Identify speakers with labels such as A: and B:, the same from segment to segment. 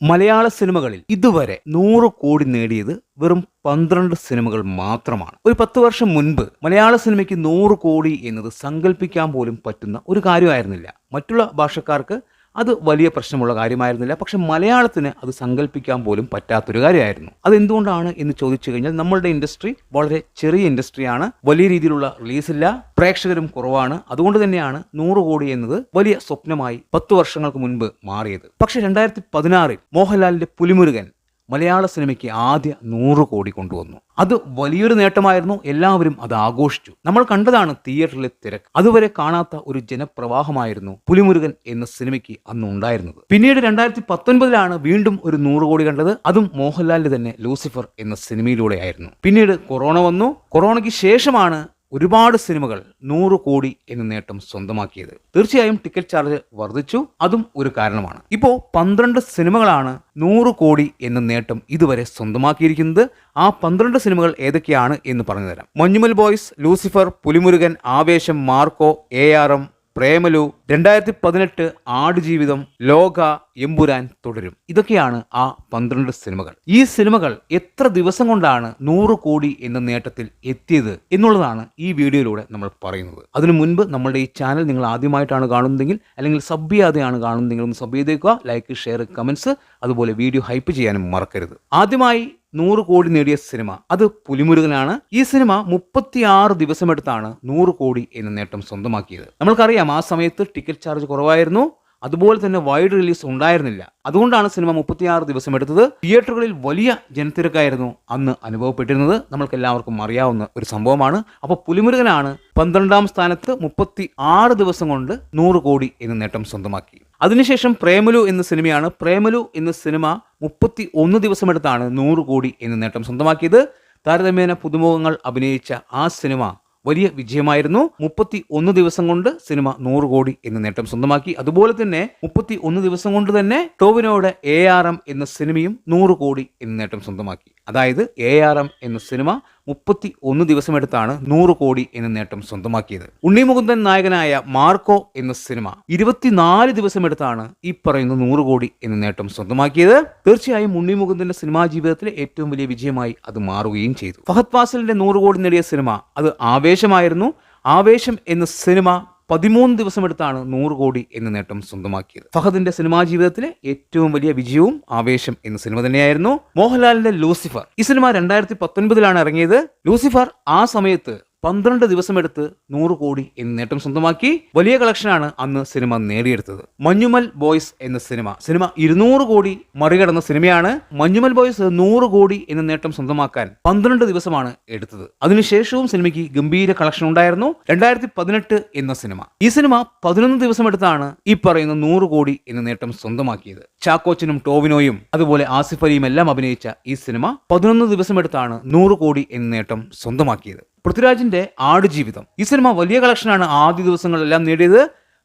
A: മലയാള സിനിമകളിൽ ഇതുവരെ 100 കോടി നേടിയത് വെറും 12 സിനിമകൾ മാത്രമാണ്. ഒരു 10 വർഷം മുൻപ് മലയാള സിനിമയ്ക്ക് 100 കോടി എന്നത് സങ്കല്പിക്കാൻ പോലും പറ്റുന്ന ഒരു കാര്യമായിരുന്നില്ല. മറ്റുള്ള ഭാഷക്കാർക്ക് അത് വലിയ പ്രശ്നമുള്ള കാര്യമായിരുന്നില്ല. പക്ഷെ മലയാളത്തിന് അത് സങ്കല്പിക്കാൻ പോലും പറ്റാത്തൊരു കാര്യമായിരുന്നു. അതെന്തുകൊണ്ടാണ് എന്ന് ചോദിച്ചു കഴിഞ്ഞാൽ നമ്മളുടെ ഇൻഡസ്ട്രി വളരെ ചെറിയ ഇൻഡസ്ട്രിയാണ്. വലിയ രീതിയിലുള്ള റിലീസില്ല, പ്രേക്ഷകരും കുറവാണ്. അതുകൊണ്ട് തന്നെയാണ് 100 കോടി എന്നത് വലിയ സ്വപ്നമായി 10 വർഷങ്ങൾക്ക് മുൻപ് മാറിയത്. പക്ഷെ 2016 മോഹൻലാലിന്റെ പുലിമുരുകൻ മലയാള സിനിമയ്ക്ക് ആദ്യ 100 കോടി കൊണ്ടുവന്നു. അത് വലിയൊരു നേട്ടമായിരുന്നു. എല്ലാവരും അത് ആഘോഷിച്ചു. നമ്മൾ കണ്ടതാണ് തിയേറ്ററിലെ തിരക്ക്. അതുവരെ കാണാത്ത ഒരു ജനപ്രവാഹമായിരുന്നു പുലിമുരുകൻ എന്ന സിനിമയ്ക്ക് അന്ന് ഉണ്ടായിരുന്നത്. പിന്നീട് 2019 വീണ്ടും ഒരു 100 കോടി കണ്ടത്. അതും മോഹൻലാലിന്റെ തന്നെ ലൂസിഫർ എന്ന സിനിമയിലൂടെയായിരുന്നു. പിന്നീട് കൊറോണ വന്നു. കൊറോണയ്ക്ക് ശേഷമാണ് ഒരുപാട് സിനിമകൾ 100 കോടി എന്ന നേട്ടം സ്വന്തമാക്കിയത്. തീർച്ചയായും ടിക്കറ്റ് ചാർജ് വർദ്ധിച്ചു, അതും ഒരു കാരണമാണ്. ഇപ്പോൾ 12 സിനിമകളാണ് 100 കോടി എന്ന നേട്ടം ഇതുവരെ സ്വന്തമാക്കിയിരിക്കുന്നത്. ആ 12 സിനിമകൾ ഏതൊക്കെയാണ് എന്ന് പറഞ്ഞുതരാം. മഞ്ഞുമൽ ബോയ്സ്, ലൂസിഫർ, പുലിമുരുകൻ, ആവേശം, മാർക്കോ, ARM, പ്രേമലു, 2018 ആടുജീവിതം, ലോക, എമ്പുരാൻ, തുടരും. ഇതൊക്കെയാണ് ആ 12 സിനിമകൾ. ഈ സിനിമകൾ എത്ര ദിവസം കൊണ്ടാണ് 100 കോടി എന്ന നേട്ടത്തിൽ എത്തിയത് എന്നുള്ളതാണ് ഈ വീഡിയോയിലൂടെ നമ്മൾ പറയുന്നത്. അതിനു മുൻപ് നമ്മളുടെ ഈ ചാനൽ നിങ്ങൾ ആദ്യമായിട്ടാണ് കാണുന്നതെങ്കിൽ അല്ലെങ്കിൽ സബ് ചെയ്യാതെയാണ് കാണുന്നതെങ്കിൽ ഒന്ന് സബ് ചെയ്തേക്കുക. ലൈക്ക്, ഷെയർ, കമന്റ്സ്, അതുപോലെ വീഡിയോ ഹൈപ്പ് ചെയ്യാനും മറക്കരുത്. ആദ്യമായി 100 കോടി നേടിയ സിനിമ അത് പുലിമുരുകനാണ്. ഈ സിനിമ 36 ദിവസമെടുത്താണ് 100 കോടി എന്ന നേട്ടം സ്വന്തമാക്കിയത്. നമ്മൾക്കറിയാം ആ സമയത്ത് ടിക്കറ്റ് ചാർജ് കുറവായിരുന്നു, അതുപോലെ തന്നെ വൈഡ് റിലീസ് ഉണ്ടായിരുന്നില്ല. അതുകൊണ്ടാണ് സിനിമ 36 ദിവസം എടുത്തത്. തിയേറ്ററുകളിൽ വലിയ ജനത്തിരക്കായിരുന്നു അന്ന് അനുഭവപ്പെട്ടിരുന്നത്. നമ്മൾക്ക് എല്ലാവർക്കും അറിയാവുന്ന ഒരു സംഭവമാണ്. അപ്പോൾ പുലിമുരുകനാണ് 12ാം സ്ഥാനത്ത് 36 ദിവസം കൊണ്ട് 100 കോടി എന്ന നേട്ടം സ്വന്തമാക്കി. അതിനുശേഷം പ്രേമലു എന്ന സിനിമയാണ്. പ്രേമലു എന്ന സിനിമ 31 ദിവസമെടുത്താണ് 100 കോടി എന്ന നേട്ടം സ്വന്തമാക്കിയത്. താരതമ്യേന പുതുമുഖങ്ങൾ അഭിനയിച്ച ആ സിനിമ വലിയ വിജയമായിരുന്നു. 31 ദിവസം കൊണ്ട് സിനിമ 100 കോടി എന്ന നേട്ടം സ്വന്തമാക്കി. അതുപോലെ തന്നെ 31 ദിവസം കൊണ്ട് തന്നെ ടോവിനോയുടെ ARM എന്ന സിനിമയും 100 കോടി എന്ന നേട്ടം സ്വന്തമാക്കി. അതായത് ARM എന്ന സിനിമ 31 ദിവസമെടുത്താണ് 100 കോടി എന്ന നേട്ടം സ്വന്തമാക്കിയത്. ഉണ്ണിമുകുന്ദൻ നായകനായ മാർക്കോ എന്ന സിനിമ 24 ദിവസമെടുത്താണ് ഈ പറയുന്ന 100 കോടി എന്ന നേട്ടം സ്വന്തമാക്കിയത്. തീർച്ചയായും ഉണ്ണിമുകുന്ദന്റെ സിനിമാ ജീവിതത്തിലെ ഏറ്റവും വലിയ വിജയമായി അത് മാറുകയും ചെയ്തു. ഫഹദ് ഫാസിലിന്റെ 100 കോടി നേടിയ സിനിമ അത് ആവേശമായിരുന്നു. ആവേശം എന്ന സിനിമ 13 ദിവസമെടുത്താണ് 100 കോടി എന്ന നേട്ടം സ്വന്തമാക്കിയത്. ഫഹദിന്റെ സിനിമാ ജീവിതത്തിലെ ഏറ്റവും വലിയ വിജയവും ആവേശം എന്ന സിനിമ തന്നെയായിരുന്നു. മോഹൻലാലിന്റെ ലൂസിഫർ, ഈ സിനിമ 2019 ഇറങ്ങിയത്. ലൂസിഫർ ആ സമയത്ത് 12 ദിവസമെടുത്ത് 100 കോടി എന്ന നേട്ടം സ്വന്തമാക്കി. വലിയ കളക്ഷനാണ് അന്ന് സിനിമ നേടിയെടുത്തത്. മഞ്ഞുമൽ ബോയ്സ് എന്ന സിനിമ 200 കോടി മറികടന്ന സിനിമയാണ്. മഞ്ഞുമൽ ബോയ്സ് 100 കോടി എന്ന നേട്ടം സ്വന്തമാക്കാൻ 12 ദിവസമാണ് എടുത്തത്. അതിനുശേഷവും സിനിമയ്ക്ക് ഗംഭീര കളക്ഷൻ ഉണ്ടായിരുന്നു. 2018 എന്ന സിനിമ, ഈ സിനിമ 11 ദിവസമെടുത്താണ് ഈ പറയുന്ന 100 കോടി എന്ന നേട്ടം സ്വന്തമാക്കിയത്. ചാക്കോച്ചനും ടോവിനോയും അതുപോലെ ആസിഫ് അലിയും എല്ലാം അഭിനയിച്ച ഈ സിനിമ 11 ദിവസമെടുത്താണ് 100 കോടി എന്ന നേട്ടം സ്വന്തമാക്കിയത്. പൃഥ്വിരാജിന്റെ ആടുജീവിതം, ഈ സിനിമ വലിയ കളക്ഷനാണ് ആദ്യ ദിവസങ്ങളെല്ലാം നേടിയത്.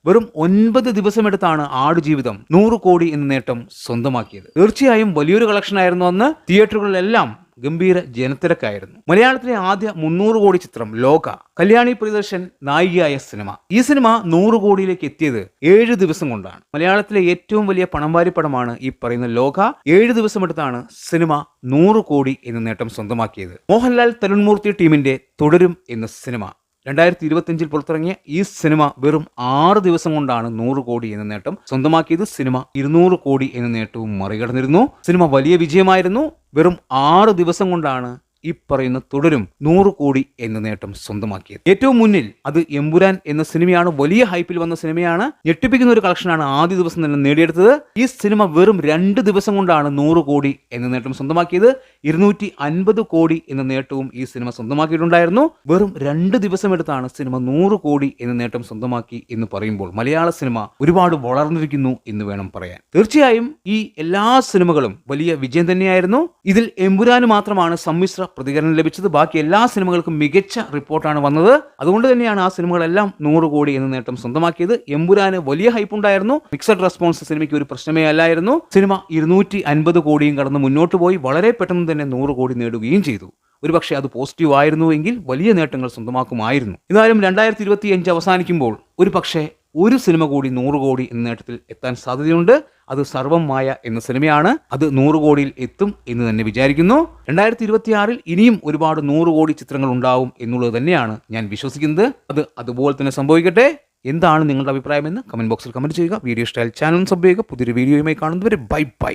A: വെറും 9 ദിവസമെടുത്താണ് ആടുജീവിതം 100 കോടി എന്ന നേട്ടം സ്വന്തമാക്കിയത്. തീർച്ചയായും വലിയൊരു കളക്ഷനായിരുന്നു അന്ന്. തിയേറ്ററുകളിലെല്ലാം ഗംഭീര ജനത്തിരക്കായിരുന്നു. മലയാളത്തിലെ ആദ്യ 300 കോടി ചിത്രം ലോക, കല്യാണി പ്രിയദർശൻ നായികയായ സിനിമ. ഈ സിനിമ 100 കോടിയിലേക്ക് എത്തിയത് 7 ദിവസം കൊണ്ടാണ്. മലയാളത്തിലെ ഏറ്റവും വലിയ പണംവാരി പടമാണ് ഈ പറയുന്ന ലോക. 7 ദിവസമെടുത്താണ് സിനിമ 100 കോടി എന്ന നേട്ടം സ്വന്തമാക്കിയത്. മോഹൻലാൽ തരുൺമൂർത്തി ടീമിന്റെ തുടരും എന്ന സിനിമ 2025 പുറത്തിറങ്ങിയ ഈ സിനിമ വെറും 6 ദിവസം കൊണ്ടാണ് 100 കോടി എന്ന നേട്ടം സ്വന്തമാക്കിയത്. സിനിമ 200 കോടി എന്ന നേട്ടവും മറികടന്നിരുന്നു. സിനിമ വലിയ വിജയമായിരുന്നു. വെറും 6 ദിവസം കൊണ്ടാണ് ഈ പറയുന്ന തുടരും 100 കോടി എന്ന നേട്ടം സ്വന്തമാക്കിയത്. ഏറ്റവും മുന്നിൽ അത് എമ്പുരാൻ എന്ന സിനിമയാണ്. വലിയ ഹൈപ്പിൽ വന്ന സിനിമയാണ്. ഞെട്ടിപ്പിക്കുന്ന ഒരു കളക്ഷനാണ് ആദ്യ ദിവസം തന്നെ നേടിയെടുത്തത്. ഈ സിനിമ വെറും 2 ദിവസം കൊണ്ടാണ് 100 കോടി എന്ന നേട്ടം സ്വന്തമാക്കിയത്. 250 കോടി എന്ന നേട്ടവും ഈ സിനിമ സ്വന്തമാക്കിയിട്ടുണ്ടായിരുന്നു. വെറും 2 ദിവസം എടുത്താണ് സിനിമ 100 കോടി എന്ന നേട്ടം സ്വന്തമാക്കി എന്ന് പറയുമ്പോൾ മലയാള സിനിമ ഒരുപാട് വളർന്നിരിക്കുന്നു എന്ന് വേണം പറയാൻ. തീർച്ചയായും ഈ എല്ലാ സിനിമകളും വലിയ വിജയം തന്നെയായിരുന്നു. ഇതിൽ എമ്പുരാന് മാത്രമാണ് സമ്മിശ്ര പ്രതികരണം ലഭിച്ചത്. ബാക്കി എല്ലാ സിനിമകൾക്കും മികച്ച റിപ്പോർട്ടാണ് വന്നത്. അതുകൊണ്ട് തന്നെയാണ് ആ സിനിമകളെല്ലാം 100 കോടി എന്ന നേട്ടം സ്വന്തമാക്കിയത്. എമ്പുരാന് വലിയ ഹൈപ്പ് ഉണ്ടായിരുന്നു. മിക്സഡ് റെസ്പോൺസ് സിനിമയ്ക്ക് ഒരു പ്രശ്നമേ അല്ലായിരുന്നു. സിനിമ 250 കോടിയും കടന്ന് മുന്നോട്ട് പോയി വളരെ പെട്ടെന്ന് തന്നെ 100 കോടി നേടുകയും ചെയ്തു. ഒരുപക്ഷെ അത് പോസിറ്റീവ് ആയിരുന്നുവെങ്കിൽ വലിയ നേട്ടങ്ങൾ സ്വന്തമാക്കുമായിരുന്നു. എന്നാലും 2025 അവസാനിക്കുമ്പോൾ ഒരു പക്ഷേ ഒരു സിനിമ കൂടി 100 കോടി എന്ന നേട്ടത്തിൽ എത്താൻ സാധ്യതയുണ്ട്. അത് സർവം മായ എന്ന സിനിമയാണ്. അത് 100 കോടിയിൽ എത്തും എന്ന് തന്നെ വിചാരിക്കുന്നു. 2026 ഇനിയും ഒരുപാട് 100 കോടി ചിത്രങ്ങൾ ഉണ്ടാവും എന്നുള്ളത് തന്നെയാണ് ഞാൻ വിശ്വസിക്കുന്നത്. അത് അതുപോലെ തന്നെ സംഭവിക്കട്ടെ. എന്താണ് നിങ്ങളുടെ അഭിപ്രായമെന്ന് കമന്റ് ബോക്സിൽ കമന്റ് ചെയ്യുക. വീഡിയോ ഇഷ്ടമായാൽ ചാനൽ സബ് ചെയ്യുക. പുതിയൊരു വീഡിയോയുമായി കാണുന്നതുവരെ ബൈ ബൈ.